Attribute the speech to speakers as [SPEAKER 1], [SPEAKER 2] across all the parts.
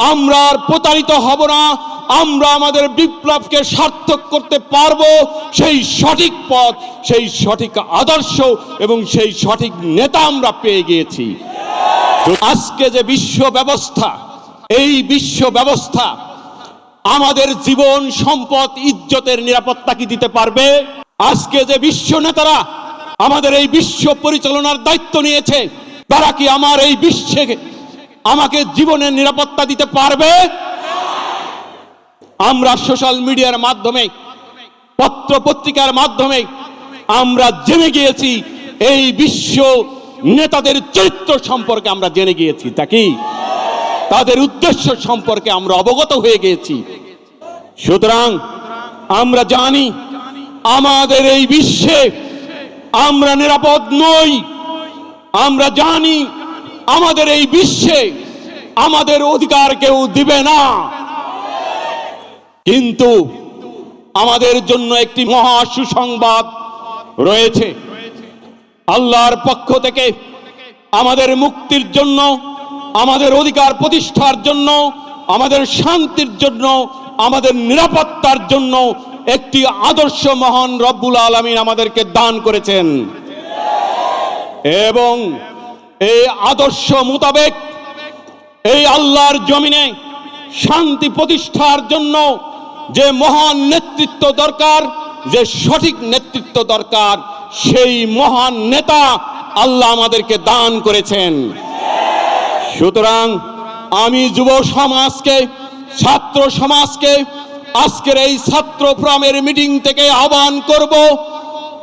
[SPEAKER 1] আমরা আর প্রতারিত হব না, আমরা আমাদের বিপ্লবকে সার্থক করতে পারবো। সেই সঠিক পথ, সেই সঠিক আদর্শ এবং সেই সঠিক নেতা আমরা পেয়ে গিয়েছি। আজকে যে বিশ্ব ব্যবস্থা, এই বিশ্ব ব্যবস্থা আমাদের জীবন, সম্পদ, ইজ্জতের নিরাপত্তা কি দিতে পারবে? আজকে যে বিশ্ব নেতারা আমাদের এই বিশ্ব পরিচালনার দায়িত্ব নিয়েছে, তারা কি আমার এই বিশ্বে আমাকে জীবনের নিরাপত্তা দিতে পারবে? আমরা সোশ্যাল মিডিয়ার মাধ্যমে, পত্র পত্রিকার মাধ্যমে আমরা জেনে গিয়েছি, এই বিশ্ব নেতাদের চরিত্র সম্পর্কে আমরা জেনে গিয়েছি, তা কি তাদের উদ্দেশ্য সম্পর্কে আমরা অবগত হয়ে গিয়েছি। সুতরাং আমরা জানি আমাদের এই বিশ্বে আমরা নিরাপদ নই। আমরা জানি আমাদের এই বিশ্বে আমাদের অধিকার কেউ দিবে না। কিন্তু আমাদের জন্য একটি মহা সুসংবাদ রয়েছে। আল্লাহর পক্ষ থেকে আমাদের মুক্তির জন্য, আমাদের অধিকার প্রতিষ্ঠার জন্য, আমাদের শান্তির জন্য, আমাদের নিরাপত্তার জন্য একটি আদর্শ মহান রব্বুল আলামিন আমাদেরকে দান করেছেন। এবং এই আদর্শ মোতাবেক এই আল্লাহর জমিনে শান্তি প্রতিষ্ঠার জন্য যে মহান নেতৃত্ব দরকার, যে সঠিক নেতৃত্ব দরকার, সেই মহান নেতা আল্লাহ আমাদেরকে দান করেছেন। সুতরাং আমি যুব সমাজকে, ছাত্র সমাজকে আজকের এই ছাত্র ফোরামের মিটিং থেকে আহ্বান করব,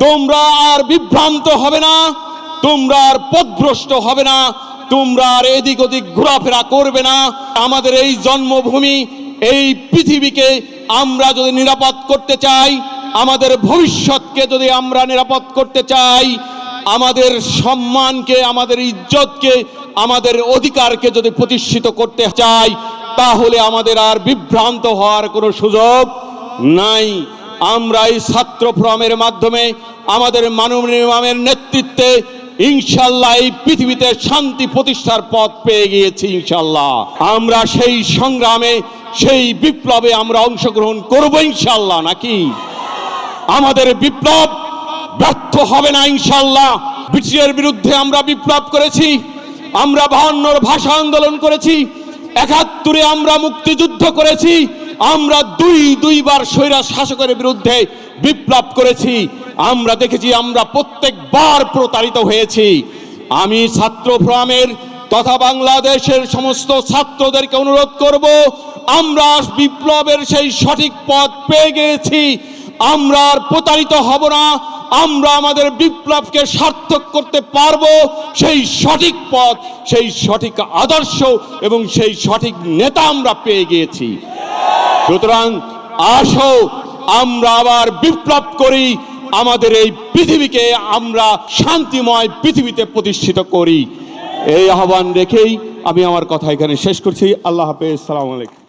[SPEAKER 1] তোমরা আর বিভ্রান্ত হবে না, তোমরা আর পথভ্রষ্ট হবে না, তোমরা আর এদিক ওদিক ঘোরাফেরা করবে না। আমাদের এই জন্মভূমি, এই পৃথিবীকে আমরা যদি নিরাপদ করতে চাই, আমাদের ভবিষ্যৎকে যদি আমরা নিরাপদ করতে চাই, আমাদের সম্মানকে, আমাদের ইজ্জতকে, আমাদের অধিকারকে যদি প্রতিষ্ঠিত করতে চাই, তাহলে আমাদের আর বিভ্রান্ত হওয়ার কোনো সুযোগ নাই। আমরা এই ছাত্র ফোরামের মাধ্যমে আমাদের মাননীয় ইমামের নেতৃত্বে ইনশাআল্লাহ এই পৃথিবীতে শান্তি প্রতিষ্ঠার পথ পেয়ে গিয়েছি। ইনশাআল্লাহ আমরা সেই সংগ্রামে, সেই বিপ্লবে আমরা অংশগ্রহণ করব ইনশাআল্লাহ, নাকি আমাদের বিপ্লব ব্যর্থ হবে না ইনশাআল্লাহ। ব্রিটিশের বিরুদ্ধে আমরা বিপ্লব করেছি, আমরা 52 ভাষা আন্দোলন করেছি, 71 আমরা মুক্তিযুদ্ধ করেছি, আমরা দুইবার স্বৈরাচ শাসকের বিরুদ্ধে বিপ্লব করেছি। আমরা দেখেছি আমরা প্রত্যেকবার প্রতারিত হয়েছি। আমি ছাত্র ফোরামের তথা বাংলাদেশের সমস্ত ছাত্রদেরকে অনুরোধ করব, আমরা বিপ্লবের সেই সঠিক পথ পেয়ে গিয়েছি, আমরা আর প্রতারিত হব না, আমরা আমাদের বিপ্লবকে সার্থক করতে পারবো। সেই সঠিক পথ, সেই সঠিক আদর্শ এবং সেই সঠিক নেতা আমরা পেয়ে গিয়েছি। সুতরাং আসো আমরা আবার বিপ্লব করি, আমাদের এই পৃথিবীকে আমরা শান্তিময় পৃথিবীতে প্রতিষ্ঠিত করি। এই আহ্বান রেখেই আমি আমার কথা এখানে শেষ করছি। আল্লাহ হাফেজ, সালাম আলাইকুম।